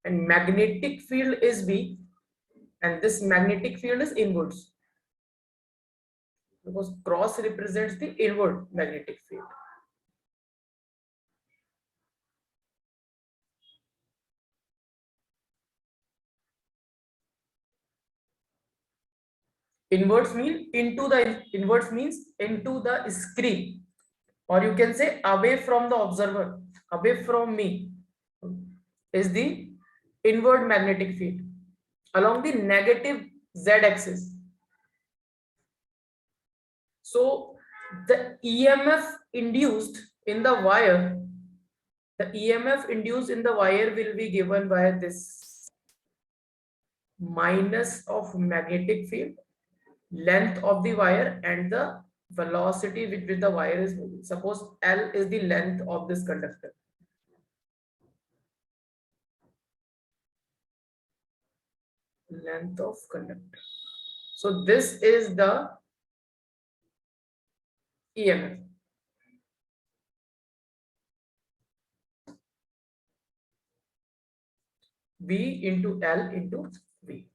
and magnetic field is B, and this magnetic field is inwards, because cross represents the inward magnetic field. Inwards means into the screen, or you can say away from the observer, away from me, is the inward magnetic field along the negative z axis. So the EMF induced in the wire, will be given by this minus of magnetic field, length of the wire, and the velocity with which the wire is moving. Suppose L is the length of this conductor. Length of conductor. So this is the EMF. V into L into V.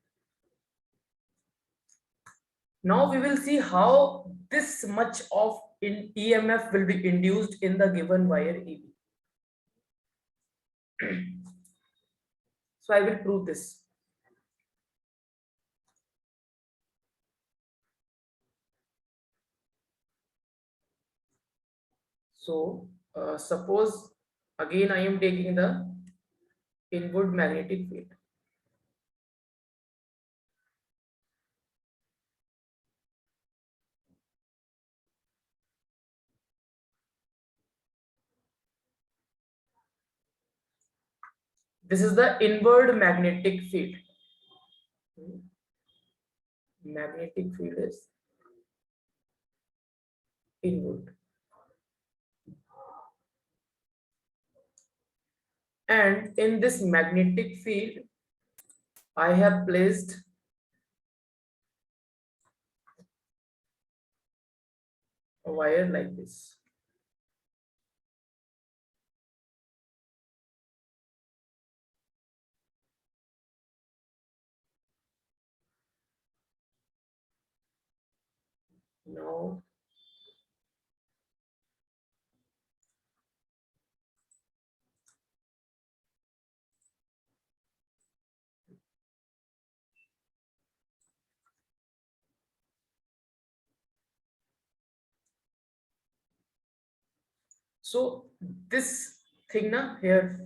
Now we will see how this much of EMF will be induced in the given wire EB. So I will prove this. So suppose again I am taking the inward magnetic field. This is the inward magnetic field. Magnetic field is inward. And in this magnetic field, I have placed a wire like this. Now so this thing now here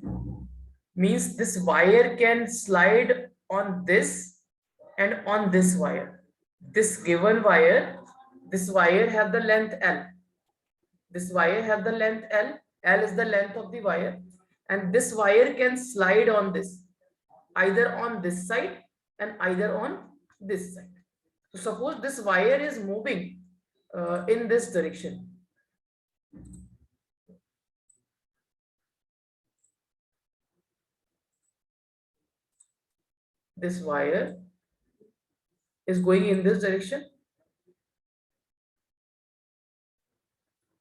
means this wire can slide on this and on this wire. This given wire, this wire have the length L. This wire have the length L. L is the length of the wire, and this wire can slide on this, either on this side and either on this side. So suppose this wire is moving in this direction. This wire is going in this direction.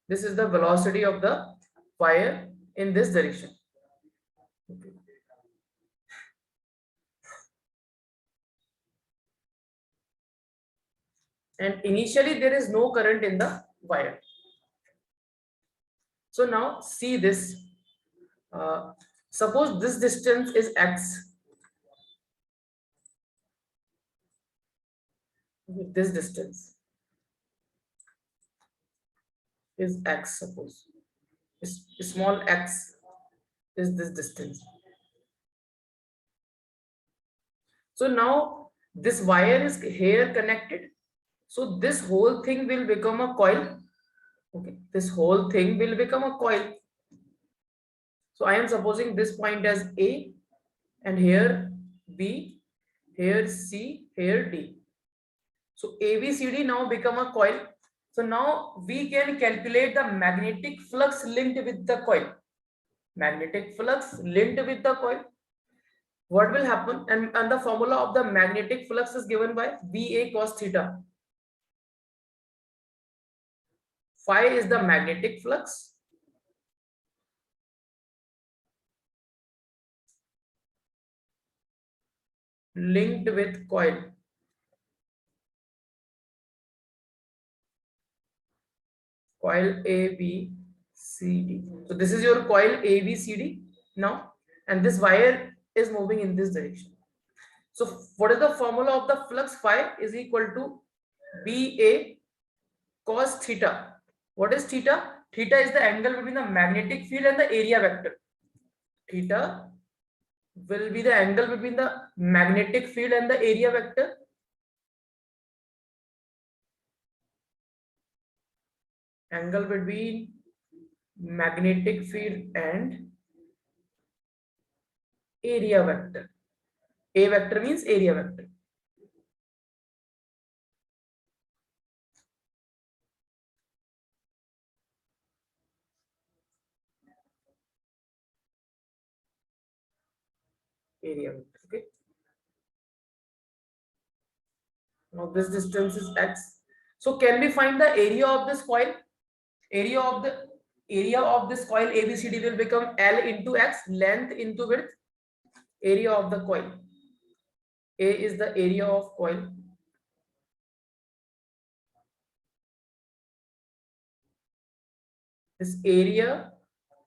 This is the velocity of the wire in this direction. And initially there is no current in the wire. So now see this. Suppose this distance is x. This distance is x, suppose. Small x is this distance. So now this wire is here connected. So this whole thing will become a coil. Okay, this whole thing will become a coil. So I am supposing this point as A, and here B, here C, here D. So ABCD now become a coil. So now we can calculate the magnetic flux linked with the coil. Magnetic flux linked with the coil. What will happen? And the formula of the magnetic flux is given by VA cos theta. Phi is the magnetic flux. linked with coil. Coil A, B, C, D. So this is your coil A, B, C, D now, and this wire is moving in this direction. So what is the formula of the flux? Phi is equal to BA cos theta. What is theta? Theta is the angle between the magnetic field and the area vector. Theta will be the angle between the magnetic field and the area vector. Angle between magnetic field and area vector. A vector means area vector. Area vector. Okay. Now this distance is x. So can we find the area of this coil? Area of this coil ABCD will become L into x, length into width. Area of the coil. A is the area of coil. This area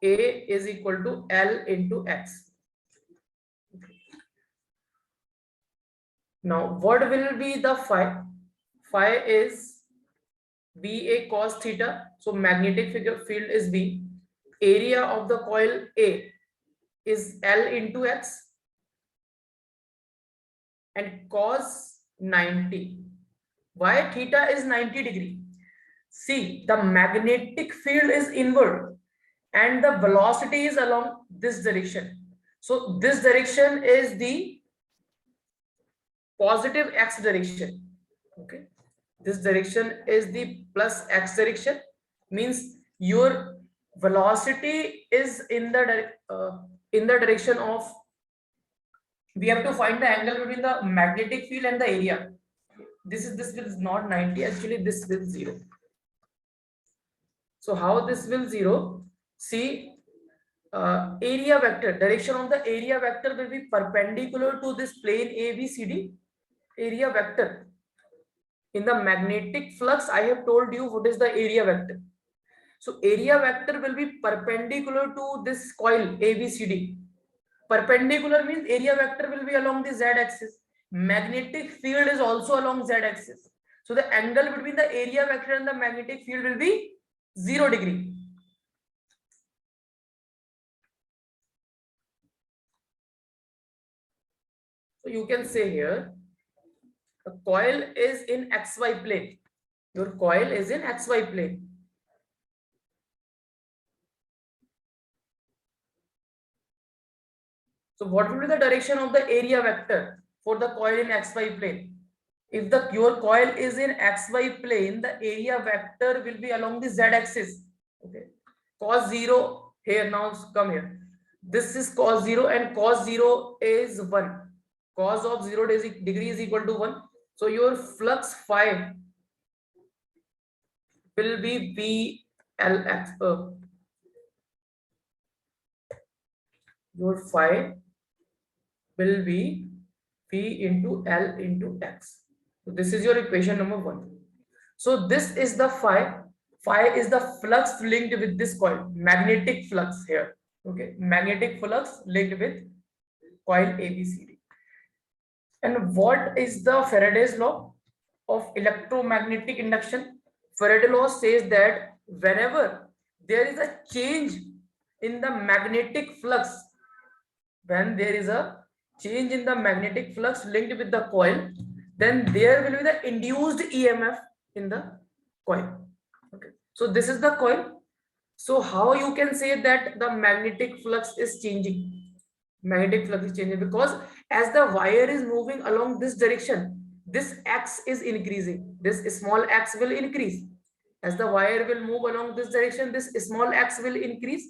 A is equal to L into x. Now what will be the phi? Phi is BA cos theta. So magnetic field is B. Area of the coil A is L into x, and cos 90. Why theta is 90 degree? See, the magnetic field is inward and the velocity is along this direction. So this direction is the positive x direction. Okay, this direction is the plus x direction, means your velocity is in the direction of, we have to find the angle between the magnetic field and the area. This will not 90, actually this will 0. So how this will 0? See, area vector, direction of the area vector will be perpendicular to this plane ABCD. Area vector in the magnetic flux, I have told you what is the area vector. So area vector will be perpendicular to this coil ABCD. Perpendicular means area vector will be along the z axis. Magnetic field is also along z axis. So the angle between the area vector and the magnetic field will be 0 degree. So you can say here, a coil is in XY plane. Your coil is in XY plane. So what will be the direction of the area vector for the coil in XY plane? If your coil is in XY plane, the area vector will be along the Z axis. Okay. Cos 0 here, now come here. This is cos 0 and cos 0 is 1. Cos of 0 degree is equal to 1. So your flux phi will be VLX. Your phi will be V into L into X. So this is your equation number 1. So this is the phi. Phi is the flux linked with this coil, magnetic flux here. Okay, magnetic flux linked with coil ABCD. And what is the Faraday's law of electromagnetic induction? Faraday law says that whenever there is a change in the magnetic flux, when there is a change in the magnetic flux linked with the coil, then there will be the induced EMF in the coil. Okay, so this is the coil. So how you can say that the magnetic flux is changing? Magnetic flux is changing because as the wire is moving along this direction, this x is increasing. This small x will increase. As the wire will move along this direction, this small x will increase.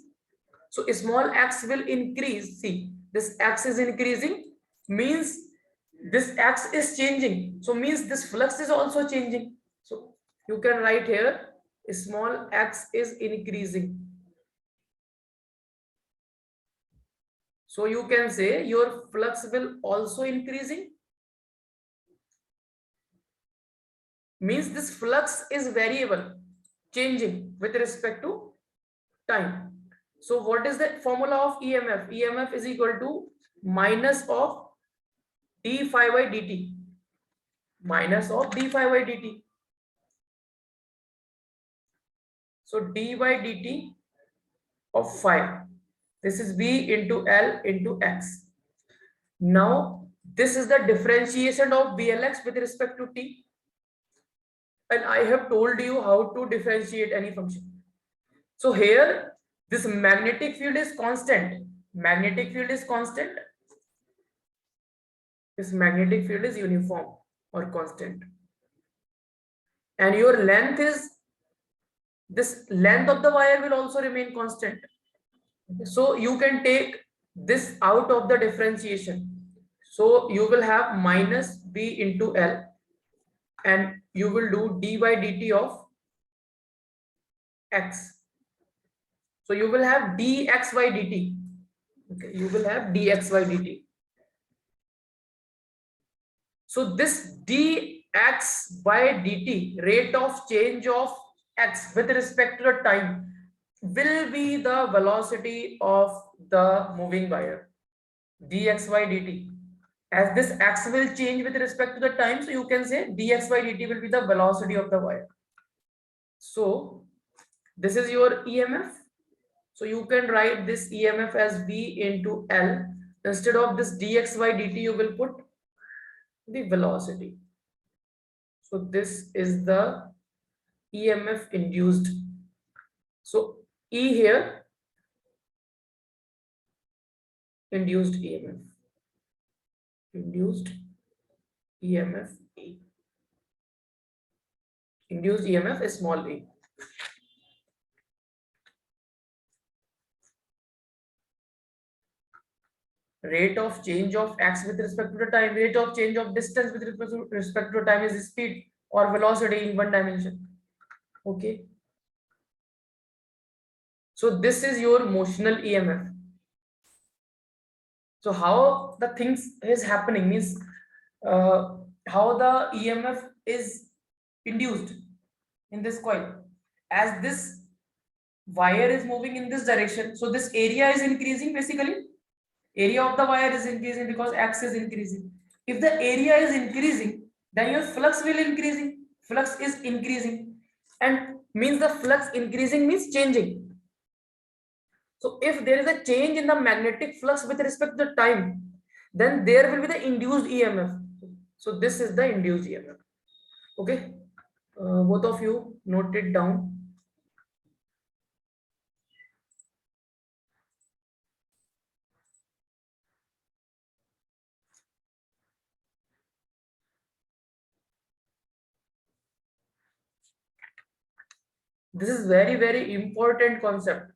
So small x will increase. See, this x is increasing, means this x is changing. So means this flux is also changing. So you can write here, small x is increasing. So you can say your flux will also increasing. means this flux is variable, changing with respect to time. So what is the formula of EMF? EMF is equal to minus of d phi by dt, minus of d phi by dt. So d by dt of phi, this is v into L into x. Now this is the differentiation of BLX with respect to t, and I have told you how to differentiate any function. So here this magnetic field is constant, magnetic field is constant, this magnetic field is uniform or constant, and your length is, this length of the wire will also remain constant. So you can take this out of the differentiation, so you will have minus b into L, and you will do d by dt of x. So you will have dx by dt. Okay, you will have dx by dt. So this dx by dt, rate of change of x with respect to the time, will be the velocity of the moving wire, dx by dt. As this x will change with respect to the time, so you can say dx by dt will be the velocity of the wire. So this is your EMF. So you can write this EMF as V into L. Instead of this dx by dt, you will put the velocity. So this is the EMF induced. So E here, induced EMF. Induced EMF E. Induced EMF is small e. Rate of change of x with respect to the time, rate of change of distance with respect to time is speed or velocity in one dimension. Okay. So this is your motional EMF. So how the things is happening means how the EMF is induced in this coil. As this wire is moving in this direction, so this area is increasing, basically area of the wire is increasing because x is increasing. If the area is increasing, then your flux will increasing, flux is increasing, and means the flux increasing means changing. So if there is a change in the magnetic flux with respect to the time, then there will be the induced EMF. So this is the induced EMF. Okay, both of you note it down. This is very important concept.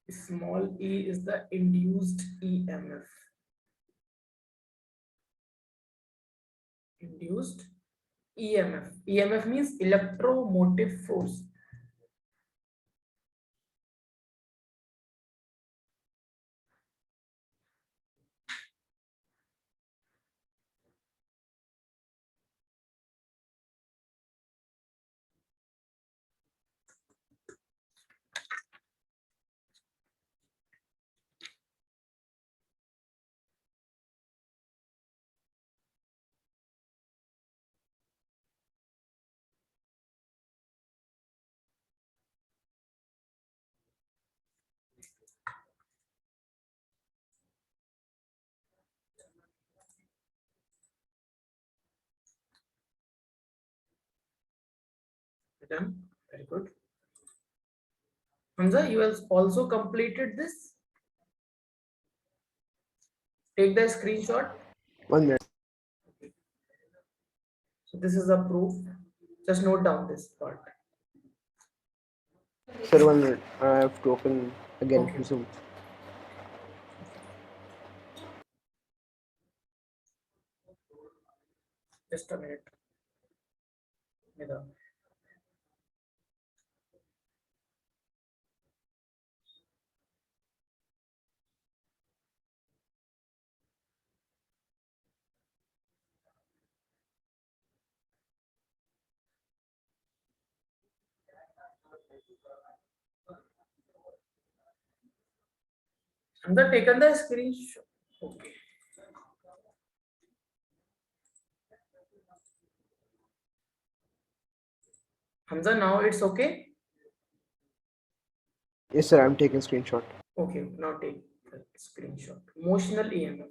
Small e is the induced EMF. Induced EMF. EMF means electromotive force. Done. Very good. Hamza, you have also completed this. Take the screenshot. 1 minute. So this is a proof. Just note down this part. Sir, 100. I have to open again Okay. Zoom. Just a minute. Nida. Hamza taken the screenshot. Okay. Hamza, now it's okay. Yes, sir. I'm taking screenshot. Okay, now take the screenshot. Motional EMF.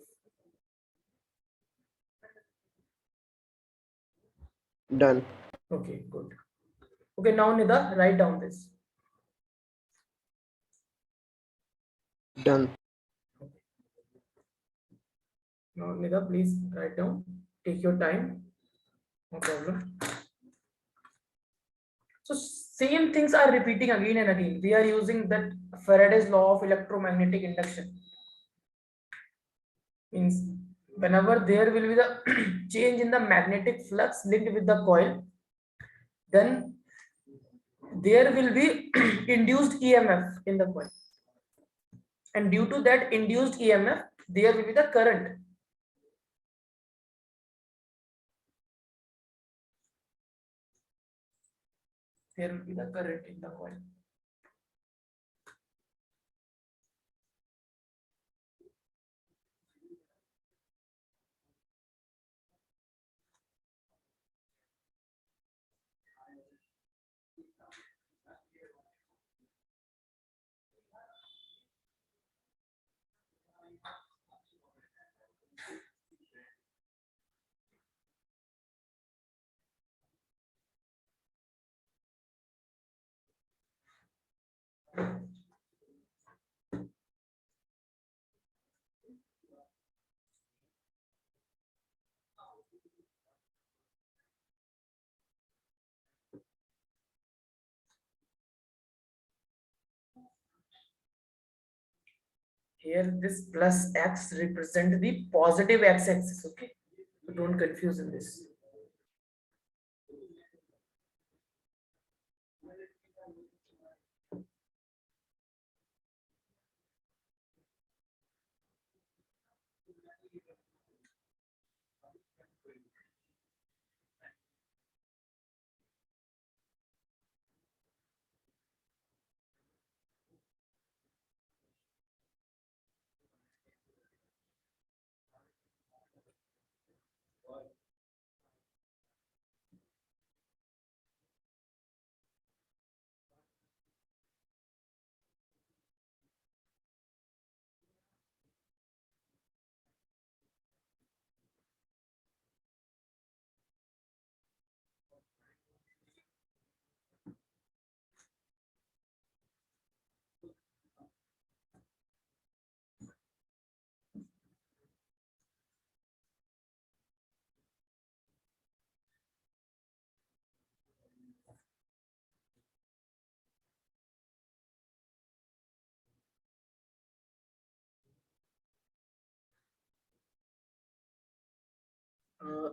Done. Okay, good. Okay, now Nida, write down this. Done. Okay. Now Nida, please write down. Take your time. No problem. So same things are repeating again and again. We are using that Faraday's law of electromagnetic induction. Means whenever there will be the change in the magnetic flux linked with the coil, then there will be induced EMF in the coil. And due to that induced EMF, there will be the current. There will be the current in the coil. Here this plus X represent the positive X axis. Okay, so don't confuse in this.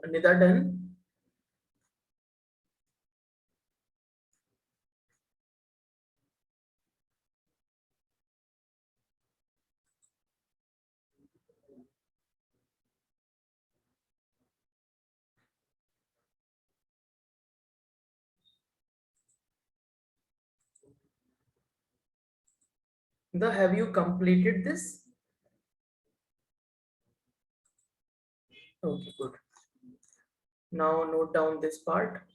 Nida done. The have you completed this? Okay, good. Now note down this part.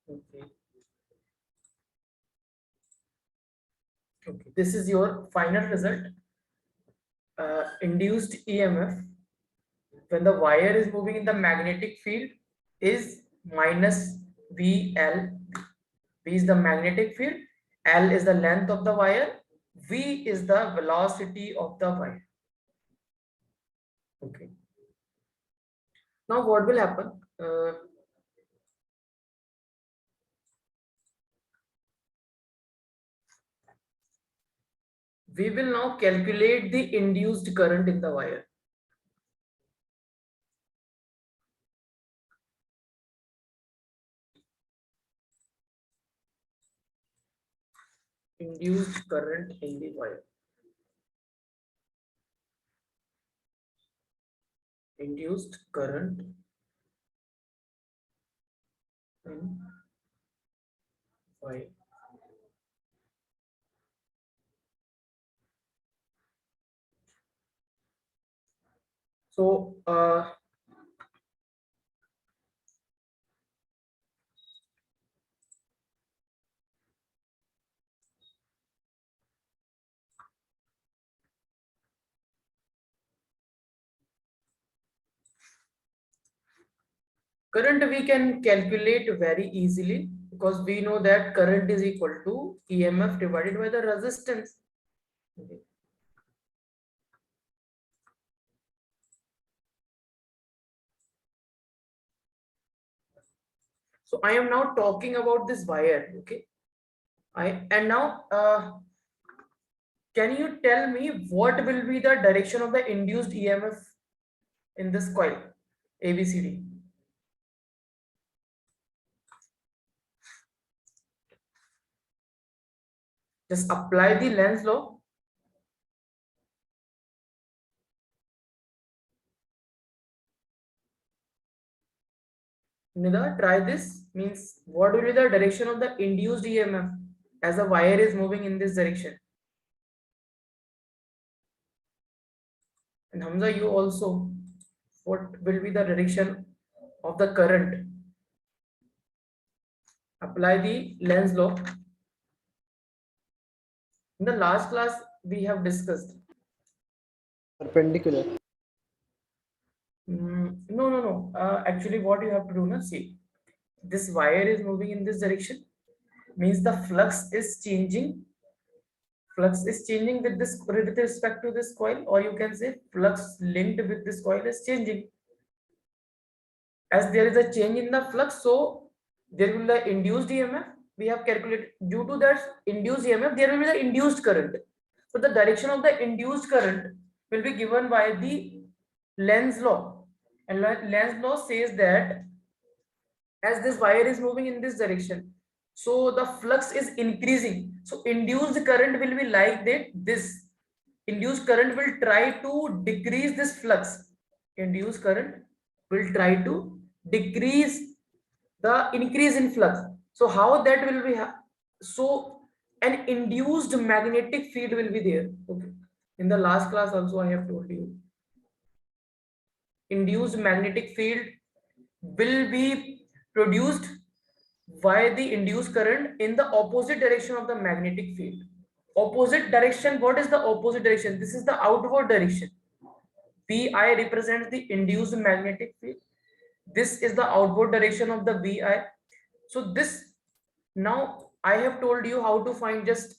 Okay. Okay. This is your final result. Induced EMF when the wire is moving in the magnetic field is minus VL. V is the magnetic field, L is the length of the wire, V is the velocity of the wire. Okay. Now what will happen? We will now calculate the induced current in the wire. Induced current in the wire. Induced current in wire. So current we can calculate very easily because we know that current is equal to EMF divided by the resistance. Okay. So I am now talking about this wire. Okay. And now can you tell me what will be the direction of the induced EMF in this coil ABCD? Just apply the Lenz law. Nida, try this. Means what will be the direction of the induced EMF as the wire is moving in this direction? And Hamza, you also. What will be the direction of the current? Apply the Lenz law. In the last class, we have discussed. Perpendicular. No. Actually, what you have to do now, see, this wire is moving in this direction, means the flux is changing. Flux is changing with this with respect to this coil, or you can say flux linked with this coil is changing. As there is a change in the flux, so there will be the induced EMF. We have calculated due to that induced EMF, there will be the induced current. So the direction of the induced current will be given by the Lenz law, and Lenz law says that as this wire is moving in this direction, so the flux is increasing. So induced current will be like that. This induced current will try to decrease this flux. Induced current will try to decrease the increase in flux. So how that will be? So an induced magnetic field will be there. Okay. In the last class also I have told you. Induced magnetic field will be produced by the induced current in the opposite direction of the magnetic field. Opposite direction, what is the opposite direction? This is the outward direction. Vi represents the induced magnetic field. This is the outward direction of the Vi. So this, now I have told you how to find. Just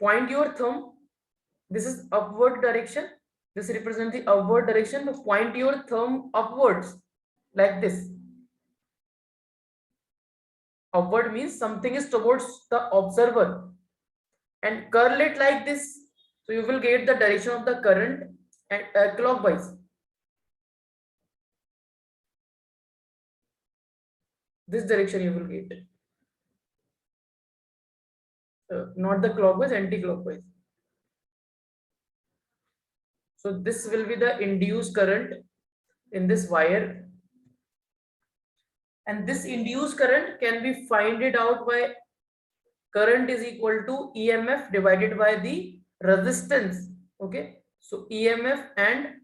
point your thumb. This is upward direction. This represents the upward direction. So point your thumb upwards like this. Upward means something is towards the observer, and curl it like this. So you will get the direction of the current and clockwise. This direction you will get, not the clockwise, anti-clockwise. So this will be the induced current in this wire, and this induced current can be find it out by current is equal to EMF divided by the resistance. Okay, so EMF and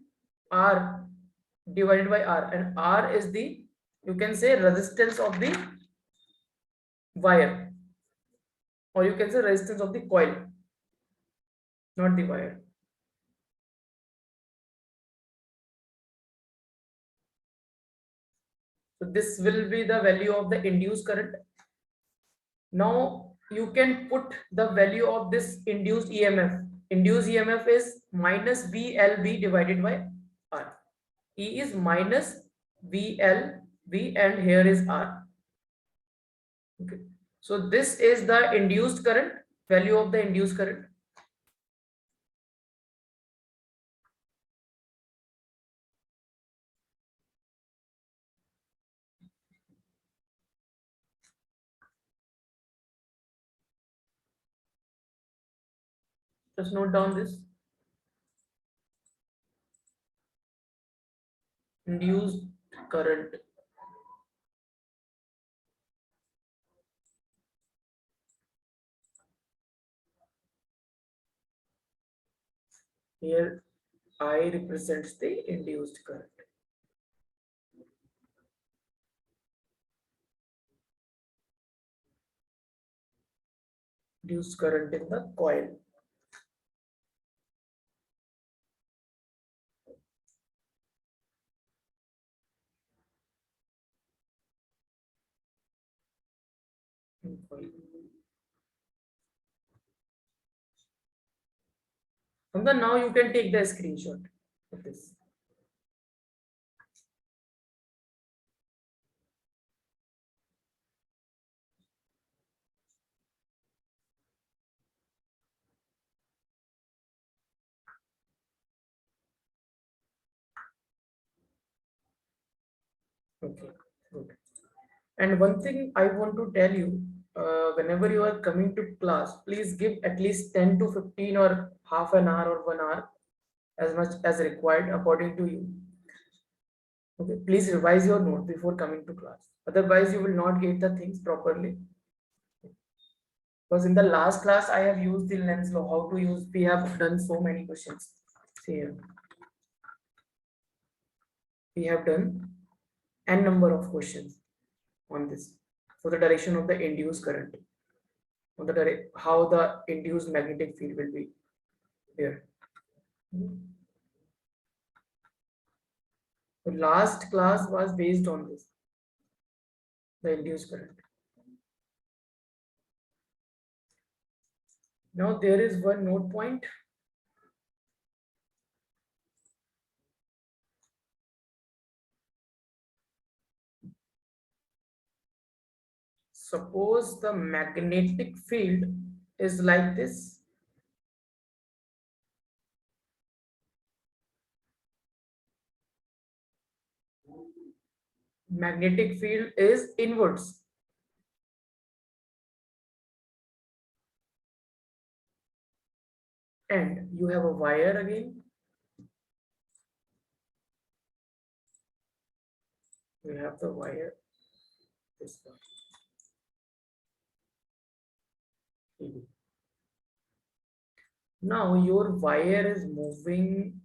R divided by R, and R is the You can say resistance of the wire, or you can say resistance of the coil, not the wire. So this will be the value of the induced current. Now you can put the value of this induced EMF. Induced EMF is minus VLB divided by R. E is minus VLB and here is R. Okay. So this is the induced current, value of the induced current. Just note down this. Induced current. Here I represents the induced current. Induced current in the coil. And then now you can take the screenshot of this. Okay, good. And one thing I want to tell you, whenever you are coming to class, please give at least 10 to 15 or half an hour or 1 hour, as much as required according to you. Okay, please revise your note before coming to class. Otherwise, you will not get the things properly. Because in the last class, I have used the lens law, how to use, we have done so many questions. See here. We have done n number of questions on this for the direction of the induced current, on the how the induced magnetic field will be there. The last class was based on this, the induced current. Now there is one note point. Suppose the magnetic field is like this. Magnetic field is inwards. And you have a wire again. You have the wire, this one. Now your wire is moving,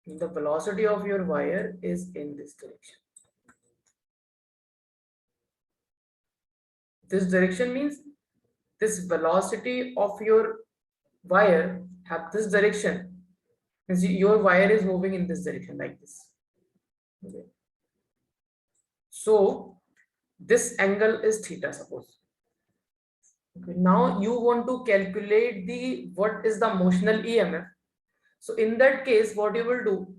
the velocity of your wire is in this direction. This direction means this velocity of your wire have this direction. Means your wire is moving in this direction like this. Okay. So this angle is theta, suppose. Okay. Now you want to calculate the what is the motional EMF. So in that case, what you will do,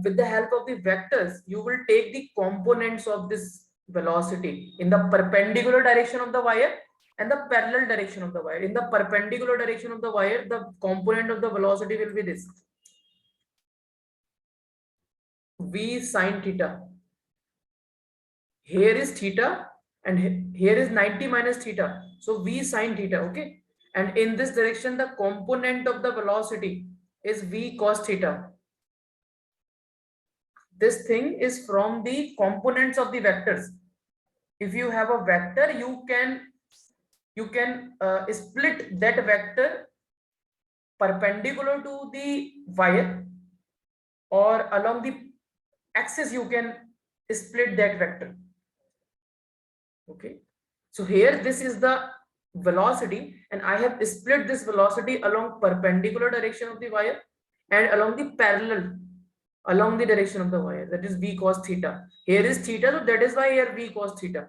with the help of the vectors, you will take the components of this velocity in the perpendicular direction of the wire and the parallel direction of the wire. In the perpendicular direction of the wire, the component of the velocity will be this, V sine theta. Here is theta and here is 90 minus theta. So V sine theta, okay? And in this direction, the component of the velocity is V cos theta. This thing is from the components of the vectors. If you have a vector, you can split that vector perpendicular to the wire, or along the axis you can split that vector. Okay, so here this is the velocity, and I have split this velocity along perpendicular direction of the wire and along the parallel, along the direction of the wire, that is v cos theta. Here is theta, so that is why here v cos theta.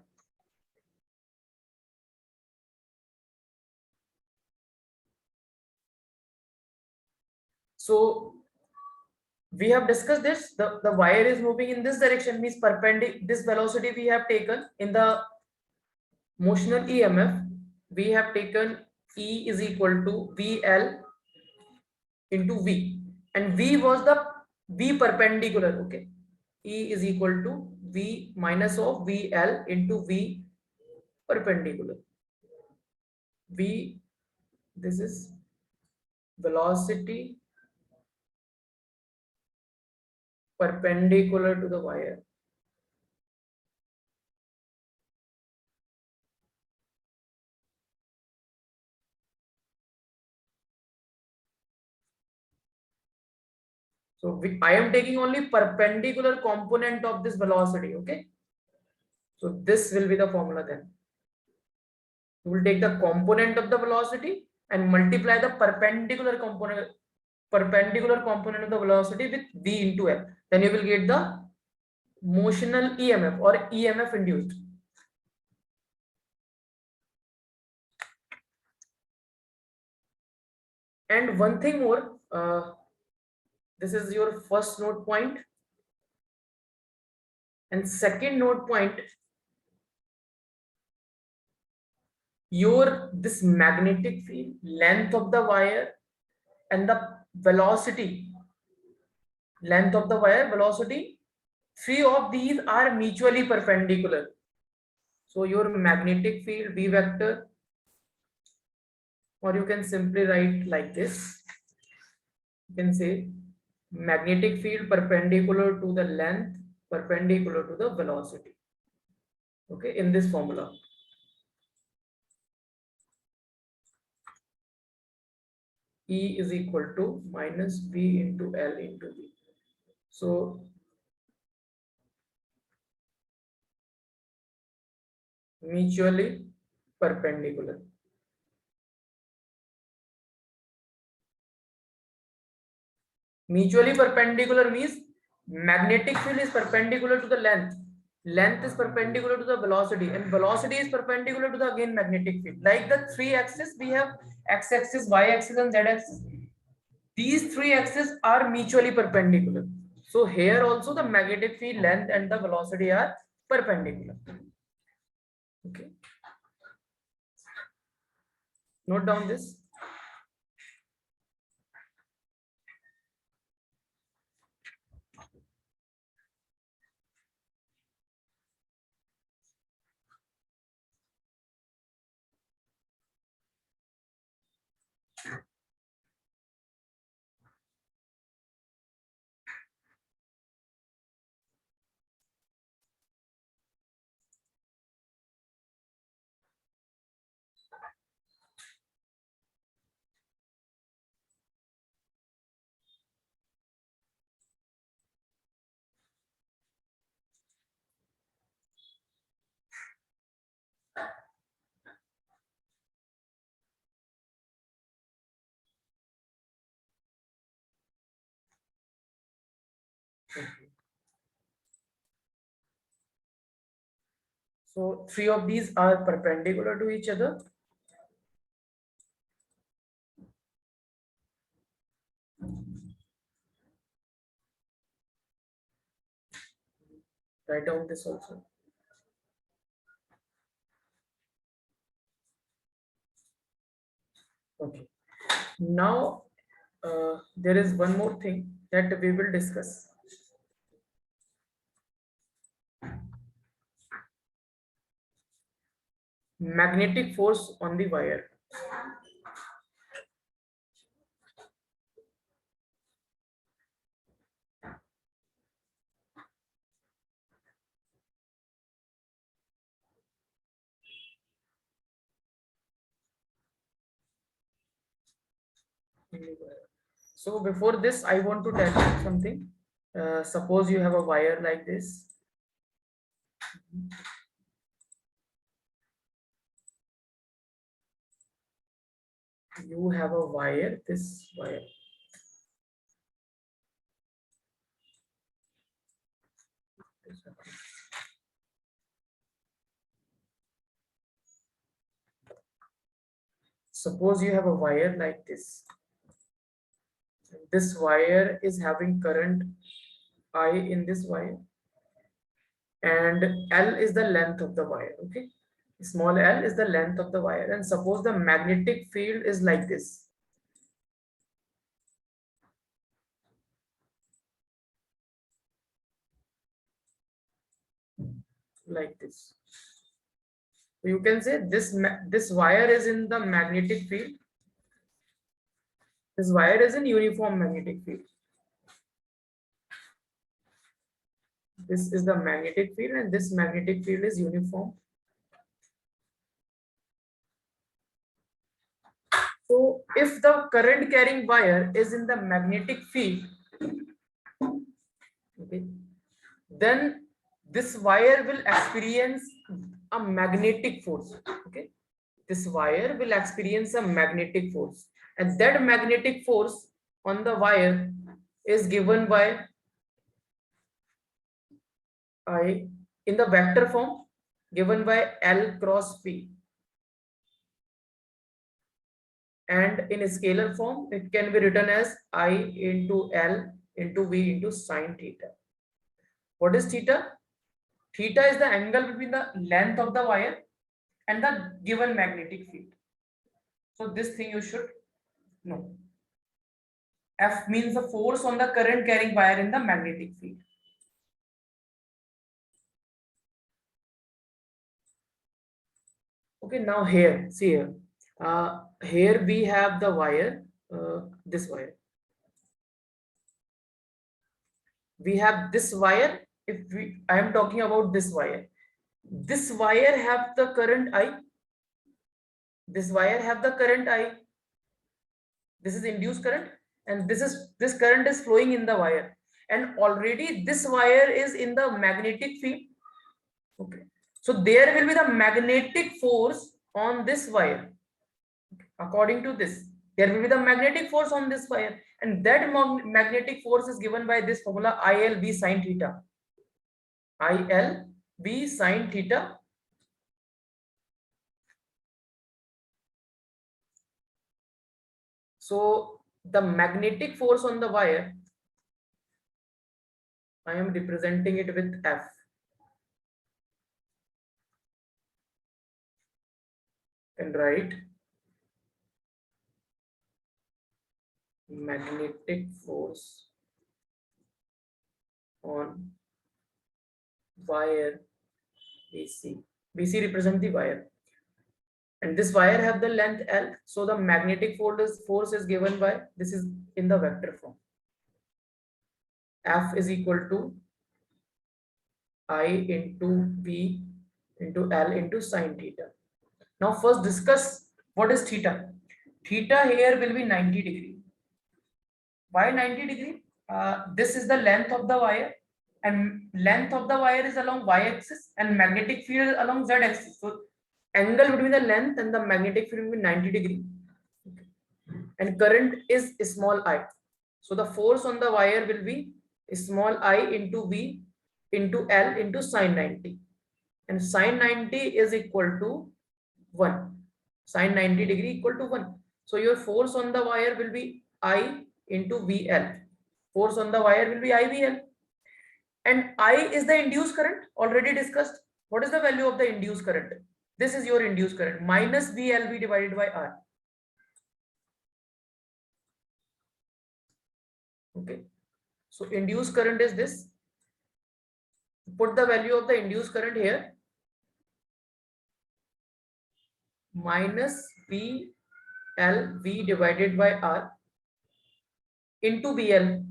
So we have discussed this, the wire is moving in this direction, means perpendicular, this velocity we have taken in the motional EMF, we have taken E is equal to VL into V, and V was the V perpendicular. Okay, E is equal to V minus of VL into V perpendicular. V, this is velocity perpendicular to the wire. So I am taking only perpendicular component of this velocity. Okay, so this will be the formula then. You will take the component of the velocity and multiply the perpendicular component of the velocity with v into L. Then you will get the motional EMF or EMF induced. And one thing more, this is your first note point, and second note point, your this magnetic field, length of the wire, and the velocity, length of the wire, velocity, three of these are mutually perpendicular. So your magnetic field B vector, or you can simply write like this, you can say magnetic field perpendicular to the length, perpendicular to the velocity. Okay, in this formula. E is equal to minus V into L into V. So mutually perpendicular. Mutually perpendicular means magnetic field is perpendicular to the length, length is perpendicular to the velocity, and velocity is perpendicular to the again magnetic field. Like the three axes, we have x-axis, y-axis, and z-axis. These three axes are mutually perpendicular. So here also the magnetic field, length, and the velocity are perpendicular. Okay, note down this. So three of these are perpendicular to each other. Write down this also. Okay. Now there is one more thing that we will discuss. Magnetic force on the wire. So before this, I want to tell you something. Suppose you have a wire like this, You have a wire, this wire. Suppose you have a wire like this. This wire is having current I in this wire, and L is the length of the wire. Okay, small l is the length of the wire, and suppose the magnetic field is like this. Like this. So you can say this wire is in the magnetic field. This wire is in uniform magnetic field. This is the magnetic field, and this magnetic field is uniform. So if the current carrying wire is in the magnetic field, okay, then this wire will experience a magnetic force. Okay, this wire will experience a magnetic force, and that magnetic force on the wire is given by I in the vector form, given by L cross P, and in a scalar form it can be written as I into L into V into sine theta. What is theta? Theta is the angle between the length of the wire and the given magnetic field. So this thing you should know. F means the force on the current carrying wire in the magnetic field. Okay, now here, see here. Here we have the wire, this wire. We have this wire. I am talking about this wire. This wire have the current I. This wire have the current I. This is induced current, and this current is flowing in the wire, and already this wire is in the magnetic field. Okay, so there will be the magnetic force on this wire. According to this, there will be the magnetic force on this wire, and that magnetic force is given by this formula ILB sine theta. ILB sine theta. So the magnetic force on the wire, I am representing it with F. And write magnetic force on wire BC. BC represent the wire, and this wire have the length L. So the magnetic force is given by, this is in the vector form. F is equal to I into V into L into sine theta. Now first discuss what is theta. Theta here will be 90 degree. Why 90 degree? This is the length of the wire, and length of the wire is along y-axis, and magnetic field along z-axis. So angle between the length and the magnetic field will be 90 degree. Okay. And current is small I. So the force on the wire will be small I into V into L into sine 90. And sine 90 is equal to 1. Sine 90 degree equal to 1. So your force on the wire will be I into VL. Force on the wire will be IVL. And I is the induced current, already discussed. What is the value of the induced current? This is your induced current, minus VLV divided by R. Okay. So induced current is this. Put the value of the induced current here. Minus VLV divided by R into VL.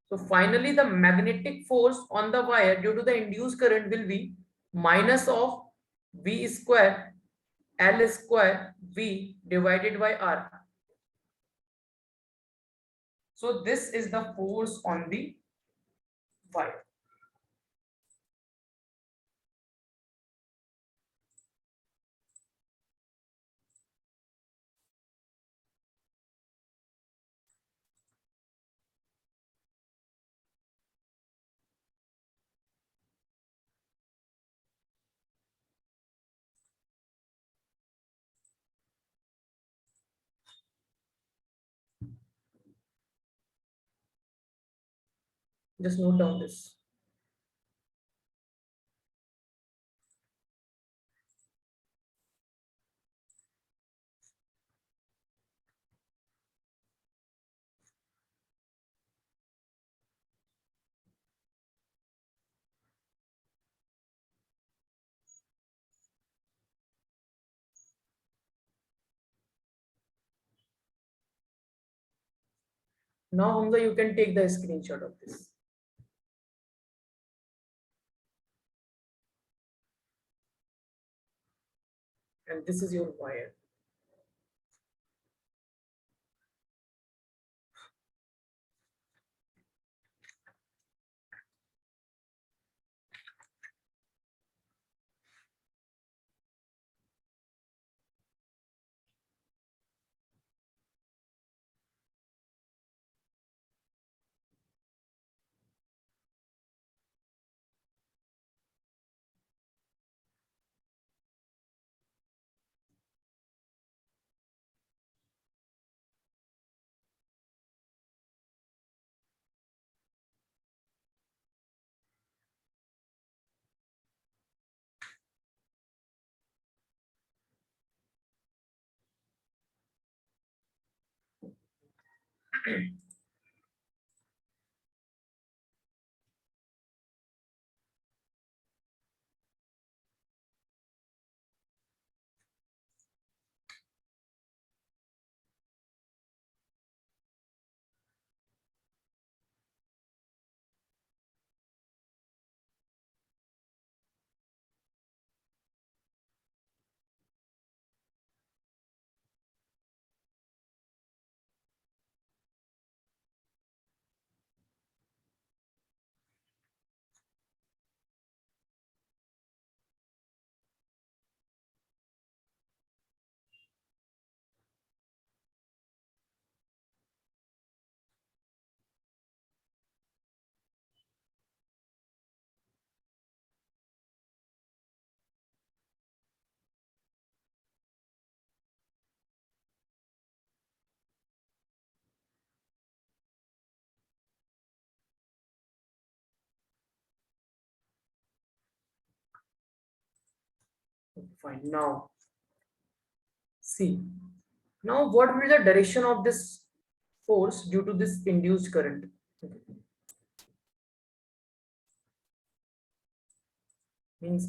So finally, the magnetic force on the wire due to the induced current will be minus of V square L square V divided by R. So this is the force on the wire. Just note down this. Now, Hamza, you can take the screenshot of this. And this is your wire. Fine. Now, see. Now, what will be the direction of this force due to this induced current? Means,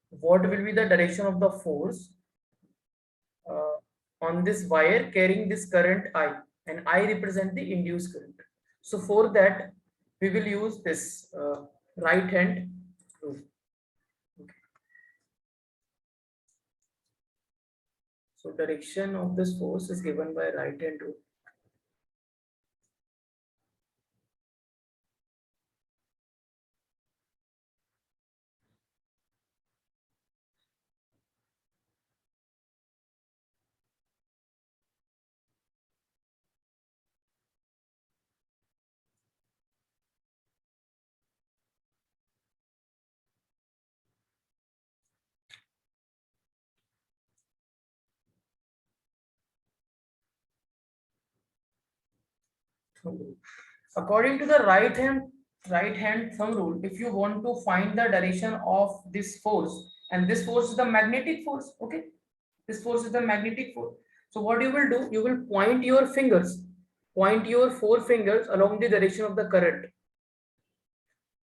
what will be the direction of the force on this wire carrying this current I, and I represent the induced current. So for that, we will use this right hand rule. Okay. So direction of this force is given by right hand rule. According to the right hand thumb rule, if you want to find the direction of this force, and this force is the magnetic force, okay, this force is the magnetic force. So what you will do, you will point your fingers, point your four fingers along the direction of the current,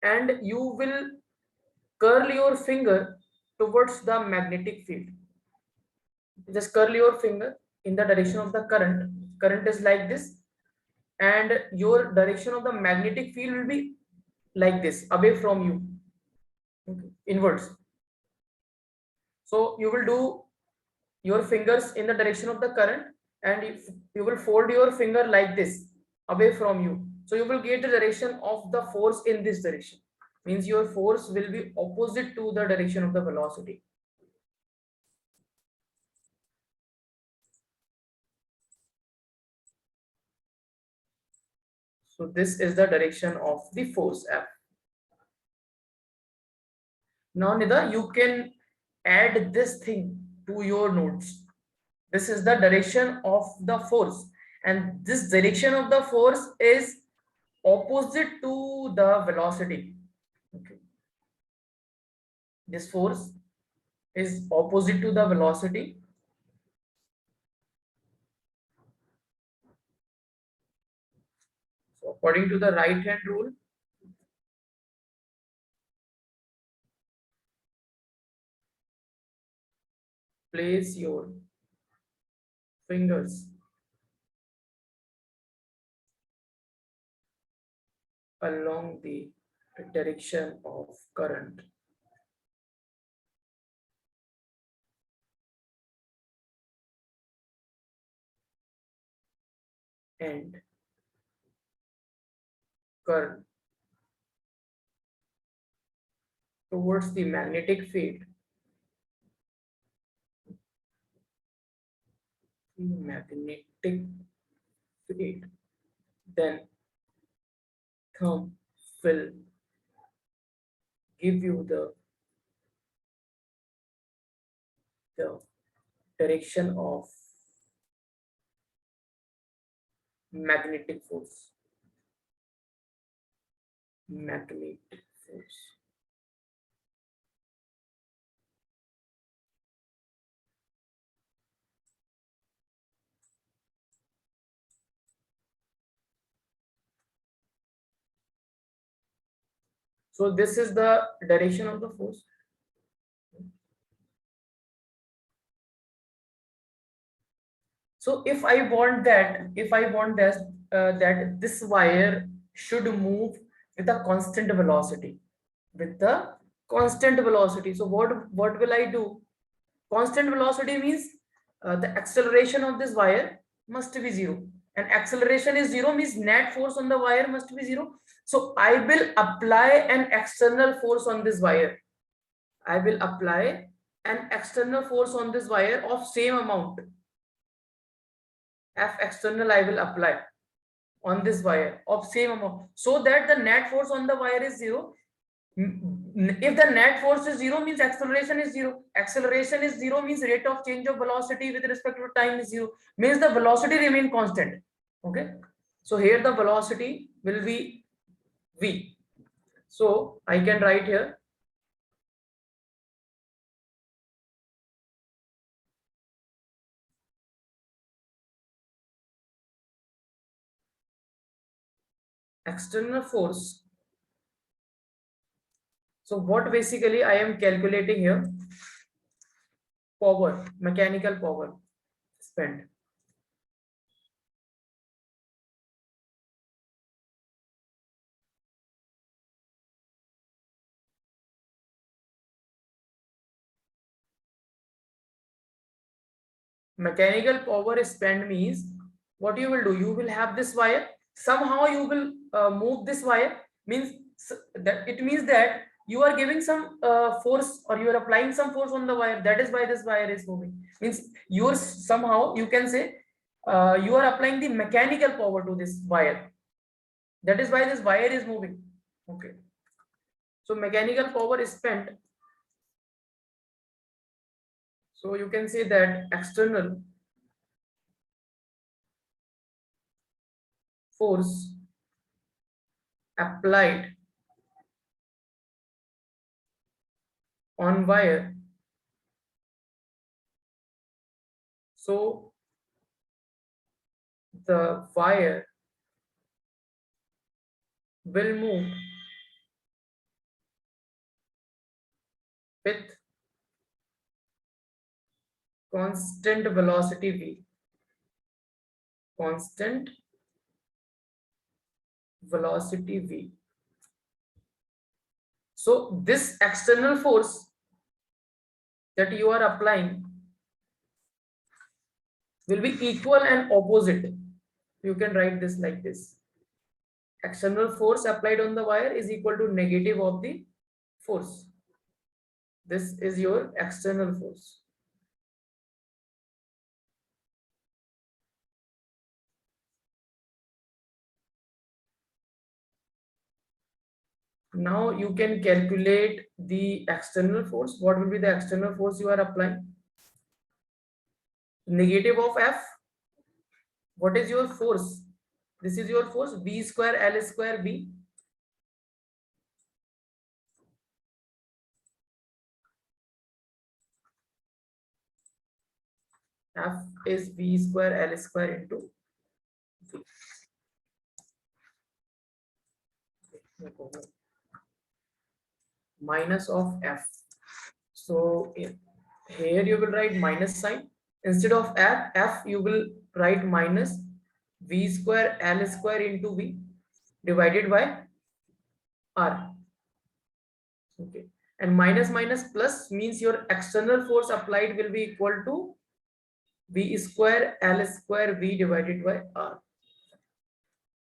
and you will curl your finger towards the magnetic field. Just curl your finger in the direction of the current is like this, and your direction of the magnetic field will be like this, away from you, okay, inwards. So you will do your fingers in the direction of the current, and you will fold your finger like this, away from you. So you will get the direction of the force in this direction. Means your force will be opposite to the direction of the velocity. So this is the direction of the force F. Now, Nida, you can add this thing to your notes. This is the direction of the force, and this direction of the force is opposite to the velocity. Okay. This force is opposite to the velocity. So according to the right hand rule, place your fingers along the direction of current and current towards the magnetic field. Magnetic field. Then thumb will give you the direction of magnetic force. Magnetic force. So this is the direction of the force. So if I want that this wire should move with a constant velocity, So what will I do? Constant velocity means the acceleration of this wire must be zero, and acceleration is zero means net force on the wire must be zero. So I will apply an external force on this wire. I will apply an external force on this wire of same amount. F external I will apply on this wire of same amount, so that the net force on the wire is zero. If the net force is zero means acceleration is zero. Acceleration is zero means rate of change of velocity with respect to time is zero, means the velocity remain constant. Okay, so here the velocity will be v. So I can write here external force. So what basically I am calculating here? Power, mechanical power spent. Mechanical power spent means what you will do, you will have this wire, somehow you will move this wire, means that it means that you are giving some force, or you are applying some force on the wire, that is why this wire is moving. Means you are somehow, you can say, you are applying the mechanical power to this wire, that is why this wire is moving. Okay, so mechanical power is spent, so you can say that external force applied on wire, so the wire will move with constant velocity v. Constant velocity v. So this external force that you are applying will be equal and opposite. You can write this like this: external force applied on the wire is equal to negative of the force. This is your external force. Now you can calculate the external force. What will be the external force you are applying? Negative of F. What is your force? This is your force V square L square B. F is V square L square into V. Minus of F. So here you will write minus sign. Instead of F, you will write minus V square L square into V divided by R. Okay. And minus minus plus means your external force applied will be equal to V square L square V divided by R.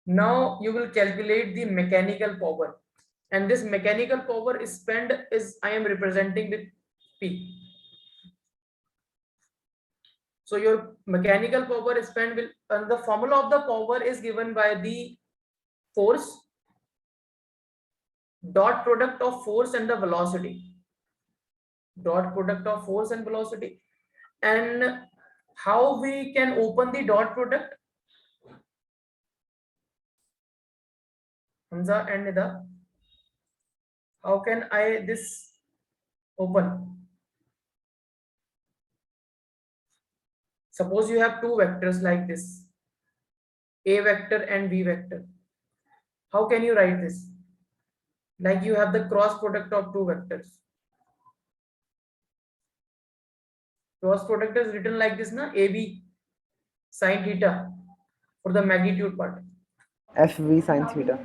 Now you will calculate the mechanical power. And this mechanical power is spent is I am representing with P. So your mechanical power is spent will and the formula of the power is given by the force dot product of force and the velocity. Dot product of force and velocity. And how we can open the dot product? Hamza and Nida, how can I this open? Suppose you have two vectors like this, A vector and B vector. How can you write this? Like you have the cross product of two vectors. Cross product is written like this, na? AB sine theta for the magnitude part. FV sin theta.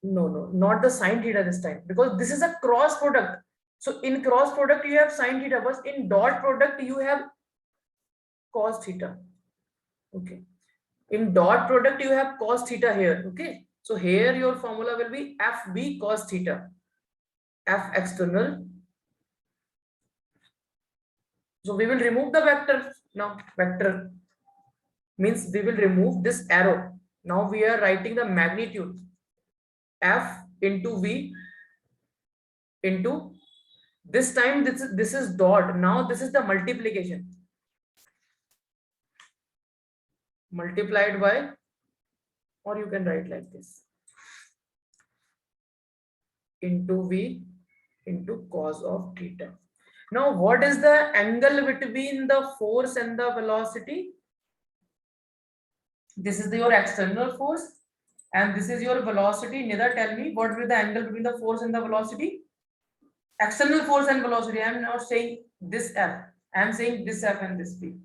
No, not the sine theta this time, because this is a cross product. So in cross product you have sine theta, but in dot product you have cos theta. Okay. In dot product you have cos theta here. Okay. So here your formula will be FB cos theta. F external. So we will remove the vector now. Vector means we will remove this arrow. Now we are writing the magnitude. F into V into this time this is dot. Now this is the multiplication. Multiplied by, or you can write like this, into V into cos of theta. Now what is the angle between the force and the velocity? This is your external force and this is your velocity. Nida, tell me what will be the angle between the force and the velocity? External force and velocity. I am not saying this F. I am saying this F and this P.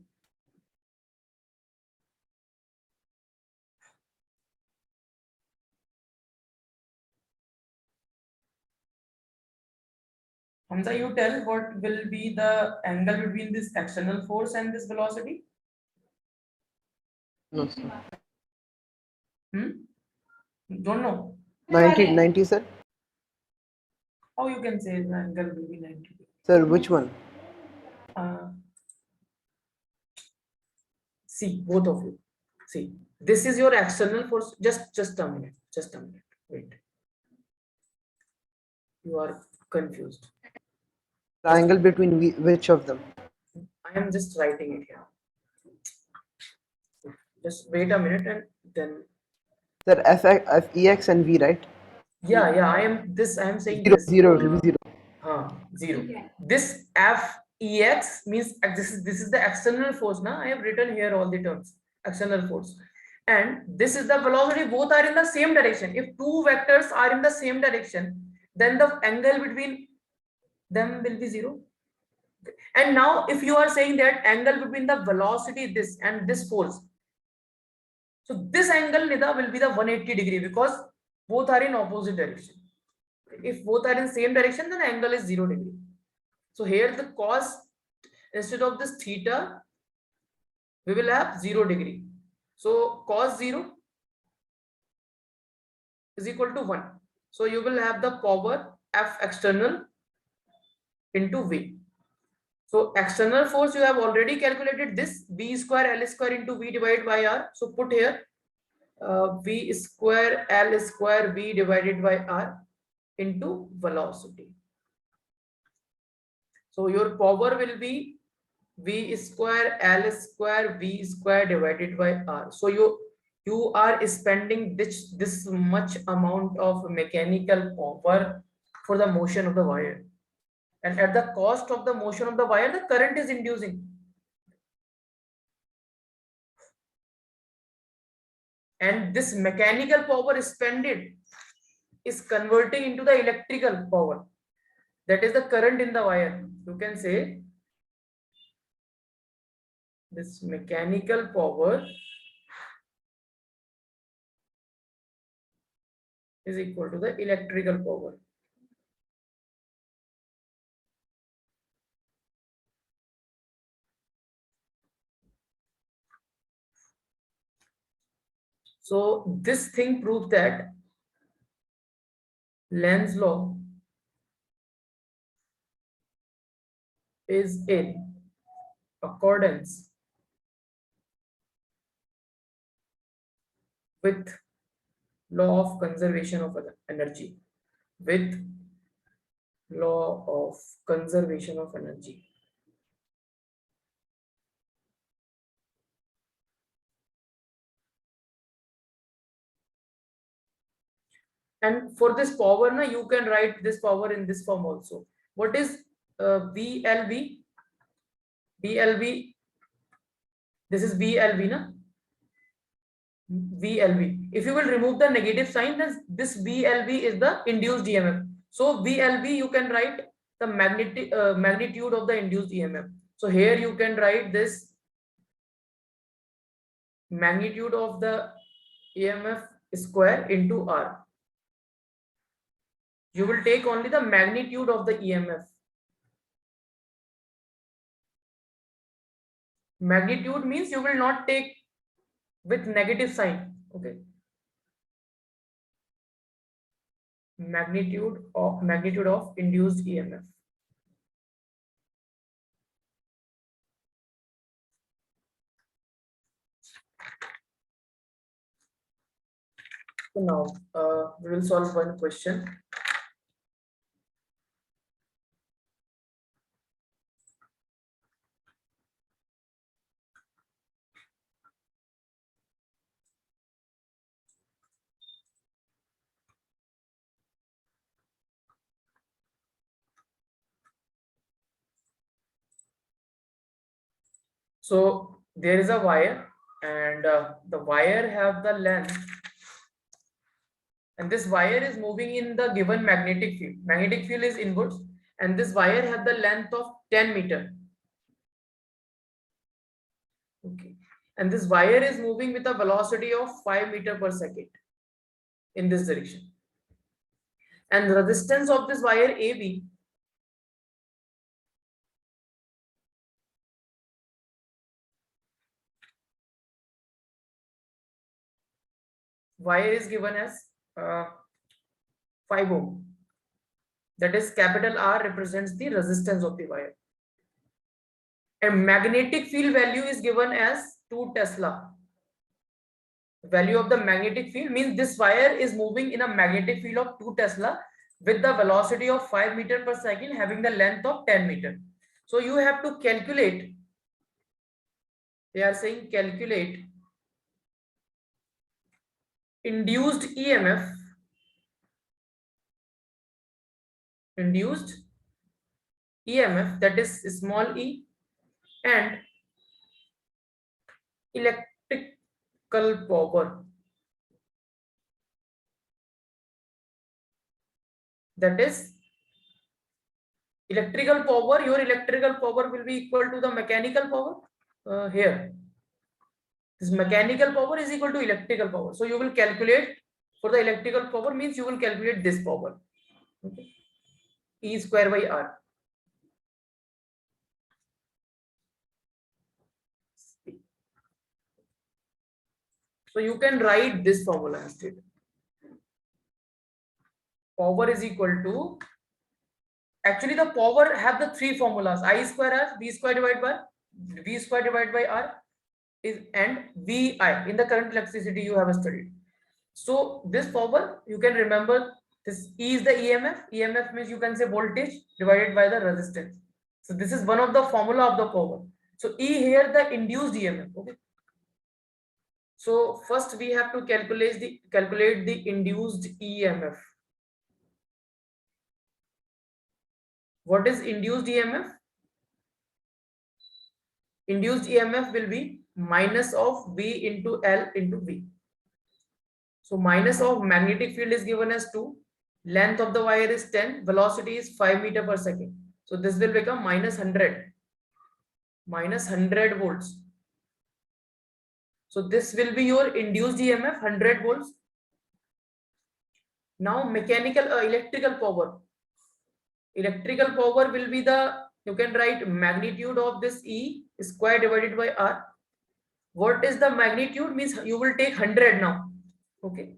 Hamza, you tell what will be the angle between this external force and this velocity? No, sir. Don't know. 90, sir. How you can say the angle will be 90? Sir, which one? See, both of you. See, this is your external force. Just a minute. Just a minute. Wait. You are confused. The angle between which of them? I am just writing it here. Just wait a minute and then. Sir, FEX and V, right? Yeah. I am saying Zero, this. zero, it will be zero. Zero. This FEX means this is the external force. Now I have written here all the terms. External force. And this is the velocity. Both are in the same direction. If two vectors are in the same direction, then the angle between them will be zero. And now if you are saying that angle between the velocity this and this force, so this angle, Nida, will be the 180-degree because both are in opposite direction. If both are in same direction, then angle is 0 degree. So here the cos, instead of this theta, we will have 0 degree. So cos 0 is equal to 1. So you will have the power F external into V. So external force, you have already calculated this V square L square into V divided by R. So put here V square L square V divided by R into velocity. So your power will be V square L square V square divided by R. So you are spending this much amount of mechanical power for the motion of the wire, and at the cost of the motion of the wire the current is inducing, and this mechanical power spended is converting into the electrical power, that is the current in the wire. You can say this mechanical power is equal to the electrical power. So this thing proves that Lenz's law is in accordance with law of conservation of energy, with law of conservation of energy. And for this power, na, you can write this power in this form also. What is VLV? VLV, this is VLV, na? VLV. If you will remove the negative sign, then this VLV is the induced EMF. So VLV, you can write the magnitude of the induced EMF. So here you can write this magnitude of the EMF square into R. You will take only the magnitude of the EMF. Magnitude means you will not take with negative sign. Okay. Magnitude of induced EMF. So now we will solve one question. So there is a wire, and the wire have the length, and this wire is moving in the given magnetic field. Magnetic field is inwards, and this wire has the length of 10 meter. Okay, and this wire is moving with a velocity of 5 meter per second in this direction, and the resistance of this wire AB wire is given as 5 ohm. That is, capital R represents the resistance of the wire. And magnetic field value is given as 2 Tesla. The value of the magnetic field means this wire is moving in a magnetic field of 2 Tesla with the velocity of 5 meter per second, having the length of 10 meter. So you have to calculate. They are saying calculate induced EMF, that is small e, and electrical power, that is electrical power. Your electrical power will be equal to the mechanical power. Here this mechanical power is equal to electrical power, so you will calculate for the electrical power, means you will calculate this power. Okay. E square by R. So you can write this formula instead. Power is equal to, actually the power have the three formulas: I square R, V square divided by R is, and VI. In the current electricity you have studied. So this power you can remember, this E is the EMF. EMF means you can say voltage divided by the resistance. So this is one of the formula of the power. So E here the induced EMF. Okay. So first we have to calculate the induced EMF. What is induced EMF? Induced EMF will be minus of V into L into V. So minus of magnetic field is given as 2, length of the wire is 10, velocity is 5 meter per second. So this will become minus 100 volts. So this will be your induced EMF, 100 volts. Now mechanical electrical power. Electrical power will be you can write magnitude of this E square divided by R. What is the magnitude? Means you will take 100 now. Okay.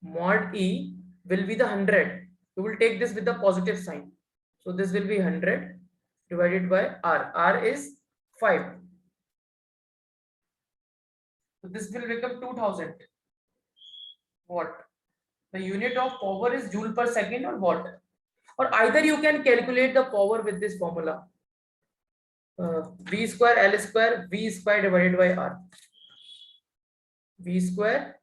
Mod E will be the 100. You will take this with the positive sign. So this will be 100 divided by R. R is 5. So this will become 2000 watt. The unit of power is joule per second or watt. Or either you can calculate the power with this formula. V square L square V square divided by R. V square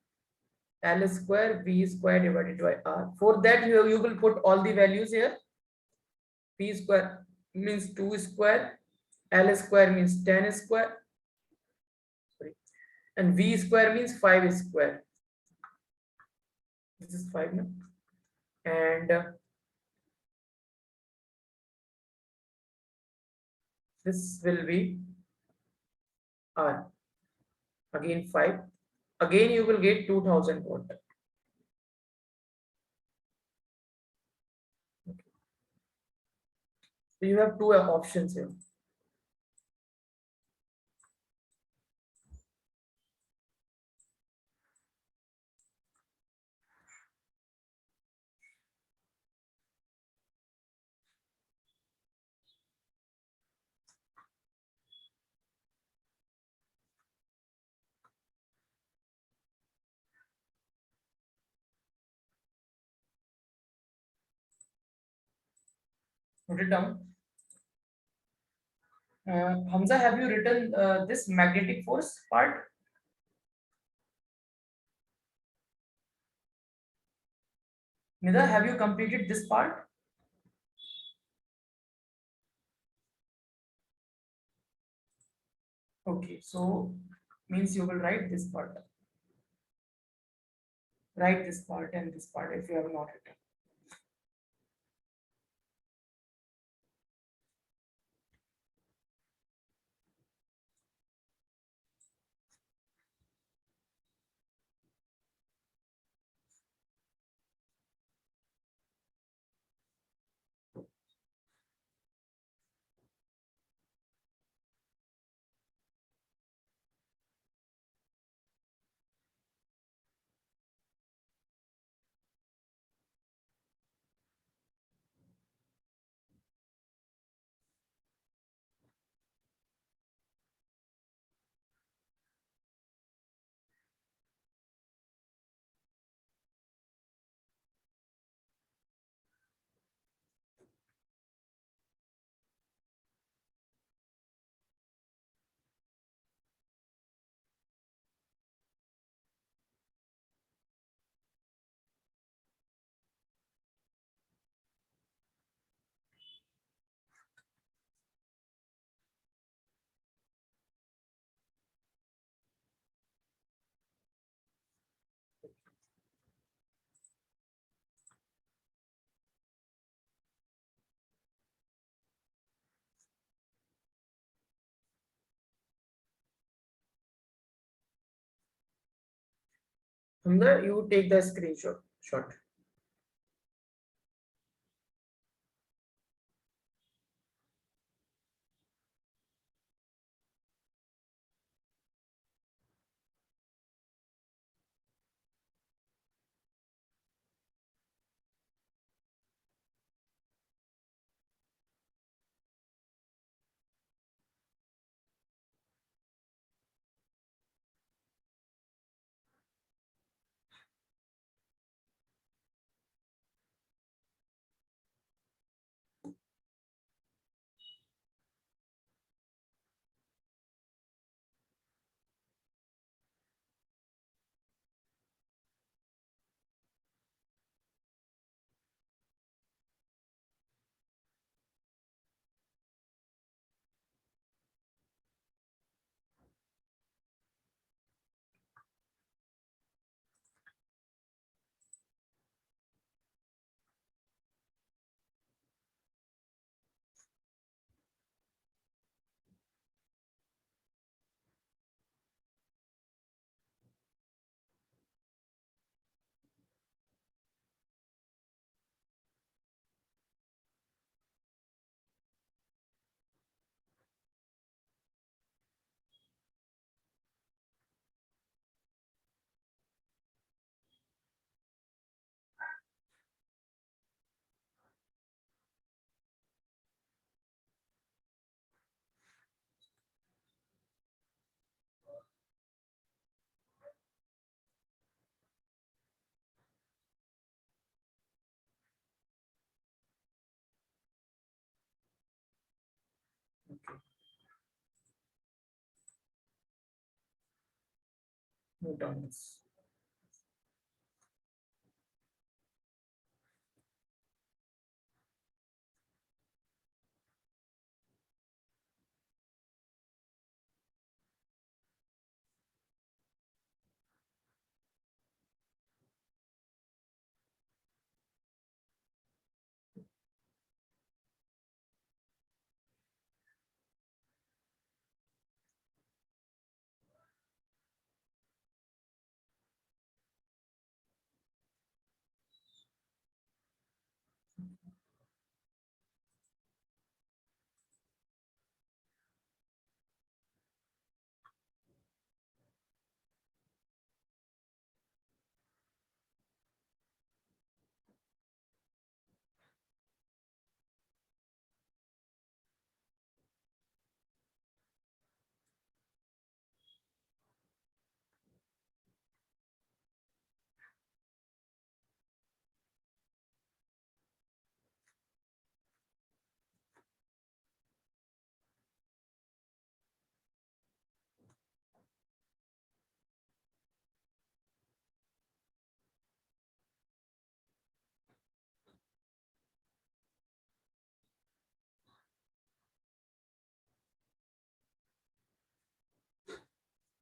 L square V square divided by R. For that you will put all the values here. P square means 2 square, L square means 10 square, sorry, and V square means 5 square. This is 5 now. And this will be R. Again 5. Again you will get 2000 watt. Okay. So you have two options here. Note it down. Hamza, have you written this magnetic force part? Nida, have you completed this part? Okay, so means you will write this part. Write this part and this part if you have not written. Hamza, you take the screenshot. Shot. Okay. Note down this.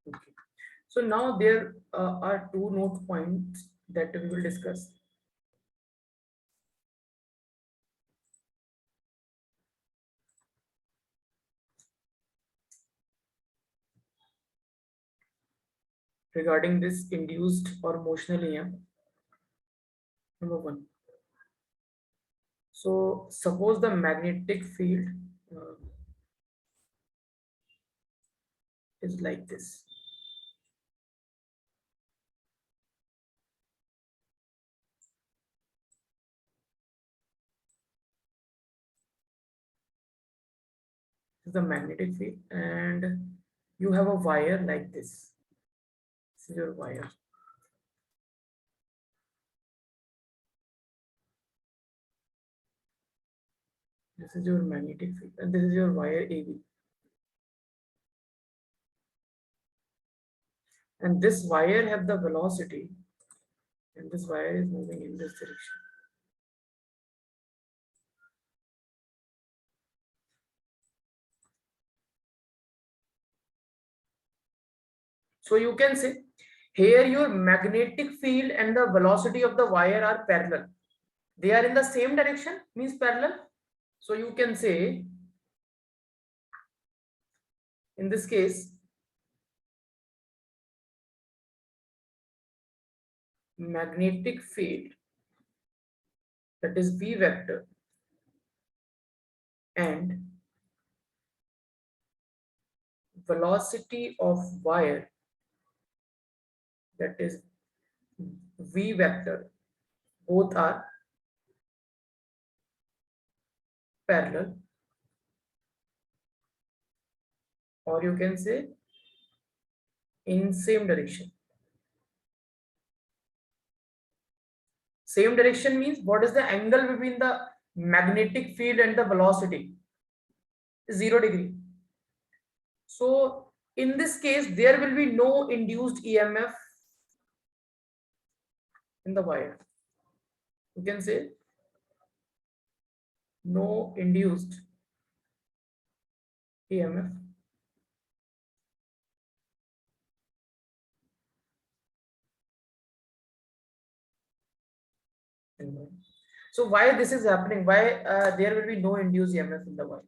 Okay. So now there are two note points that we will discuss. Regarding this induced or motional EM. Number one. So suppose the magnetic field uh, is like this. This is the magnetic field, and you have a wire like this. This is your wire. This is your magnetic field, and this is your wire AB. And this wire have the velocity, and this wire is moving in this direction. So you can say here your magnetic field and the velocity of the wire are parallel. They are in the same direction, means parallel. So you can say in this case magnetic field, that is V vector, and velocity of wire, that is V vector, both are parallel, or you can say in same direction. Same direction means what is the angle between the magnetic field and the velocity? 0 degree. So in this case, there will be no induced EMF in the wire. You can say no induced EMF in the wire. So why this is happening? Why there will be no induced EMF in the wire?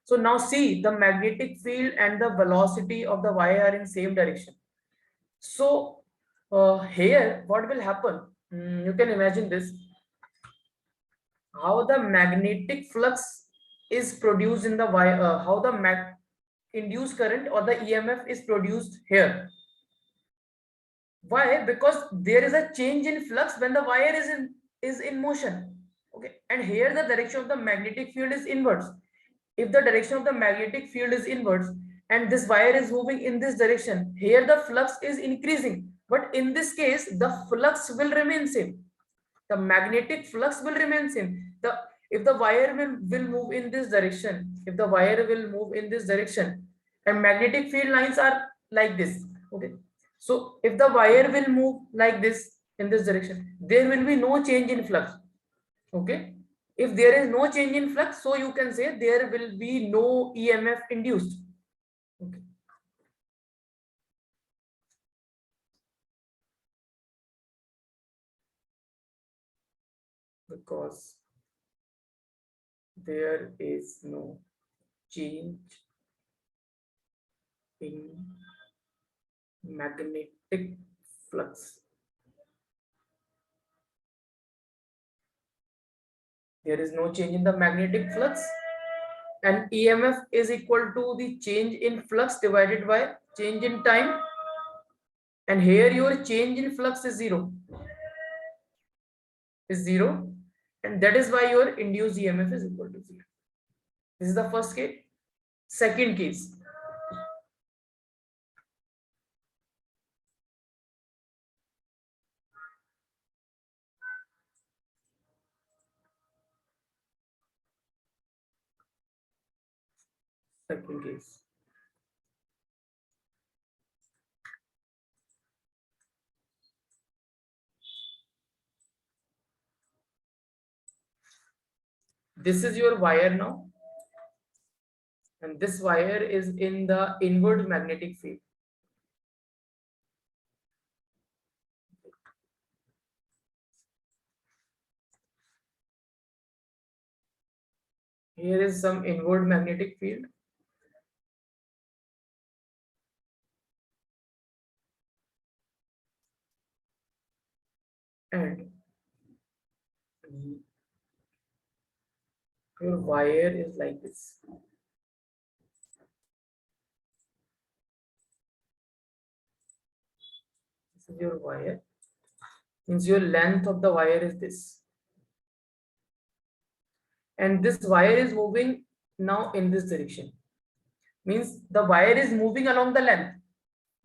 So now see, the magnetic field and the velocity of the wire are in same direction. So here what will happen? You can imagine this, how the magnetic flux is produced in the wire, how the induced current or the EMF is produced here. Why? Because there is a change in flux when the wire is in motion. Okay, and here the direction of the magnetic field is inwards. If the direction of the magnetic field is inwards and this wire is moving in this direction, here the flux is increasing. But in this case, the flux will remain same. The magnetic flux will remain same. The if the wire will move in this direction, if the wire will move in this direction and magnetic field lines are like this, okay, so if the wire will move like this in this direction, there will be no change in flux, okay. If there is no change in flux, so you can say there will be no EMF induced, okay. Because there is no change in magnetic flux. There is no change in the magnetic flux, and EMF is equal to the change in flux divided by change in time, and here your change in flux is zero, and that is why your induced EMF is equal to zero. This is the first case. Second case, second case. This is your wire now, and this wire is in the inward magnetic field. Here is some inward magnetic field, and your wire is like this. This is your wire. Means your length of the wire is this, and this wire is moving now in this direction. Means the wire is moving along the length,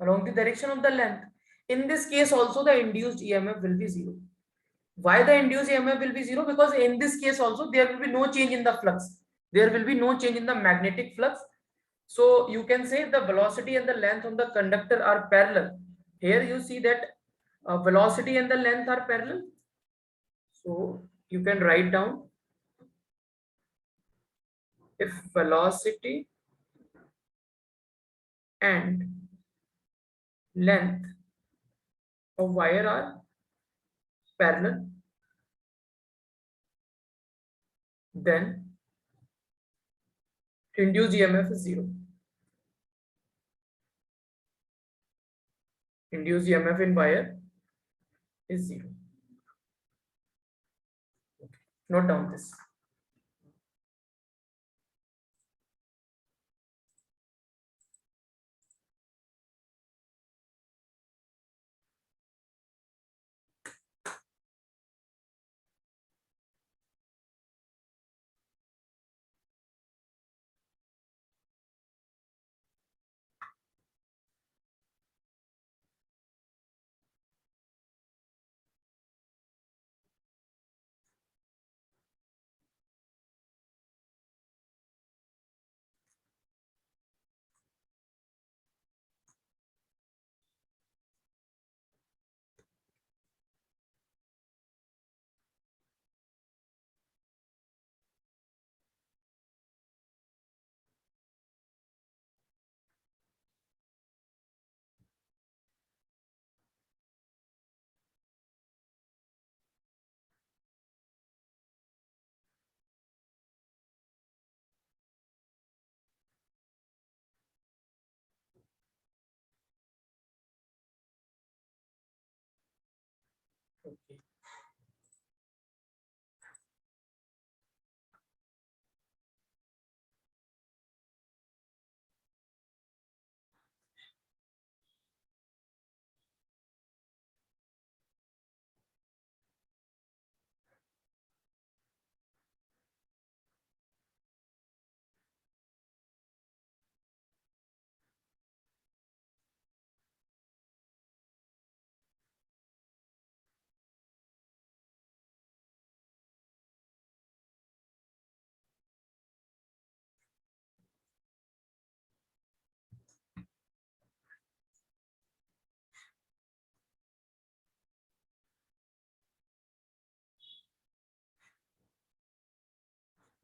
along the direction of the length. In this case also the induced EMF will be zero. Why the induced EMF will be zero? Because in this case also there will be no change in the flux. There will be no change in the magnetic flux. So you can say the velocity and the length of the conductor are parallel. Here you see that velocity and the length are parallel. So you can write down, if velocity and length of wire are parallel, then induced EMF is zero. Induced EMF in wire is zero. Note down this.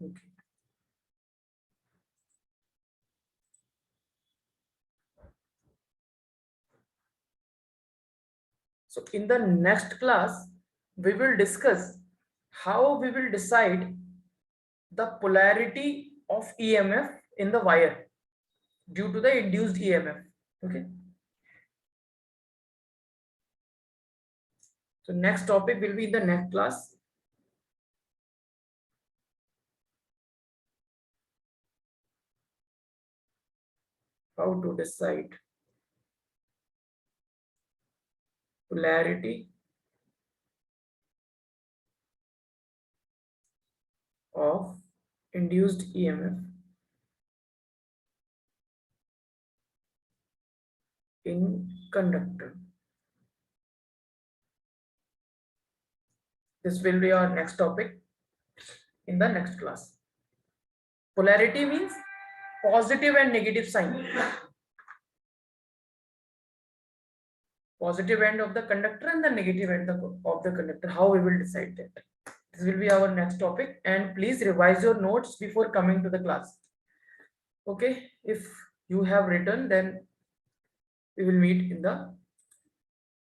Okay. So in the next class, we will discuss how we will decide the polarity of EMF in the wire due to the induced EMF. Okay. So next topic will be in the next class. How to decide polarity of induced EMF in conductor. This will be our next topic in the next class. Polarity means positive and negative sign. Positive end of the conductor and the negative end of the conductor. How we will decide that? This will be our next topic, and please revise your notes before coming to the class. Okay, if you have written, then we will meet in the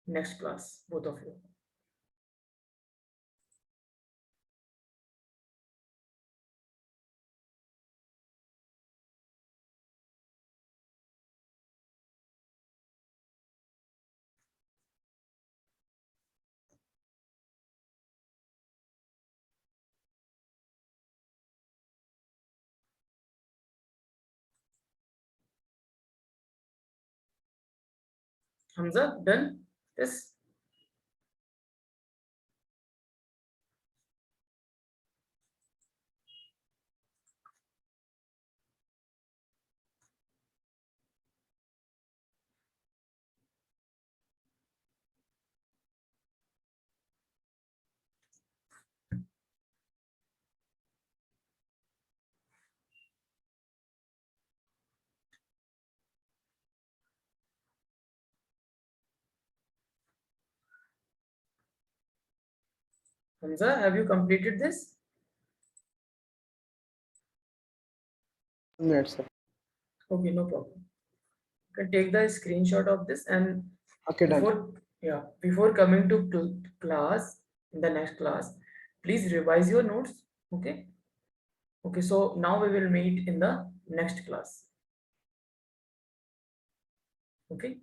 next class, both of you. Hamza, done? Yes. Hamza, have you completed this? 2 minutes, sir. Okay, no problem. You can take the screenshot of this, and Okay, done. before coming to class, in the next class, please revise your notes. Okay. Okay, so now we will meet in the next class. Okay.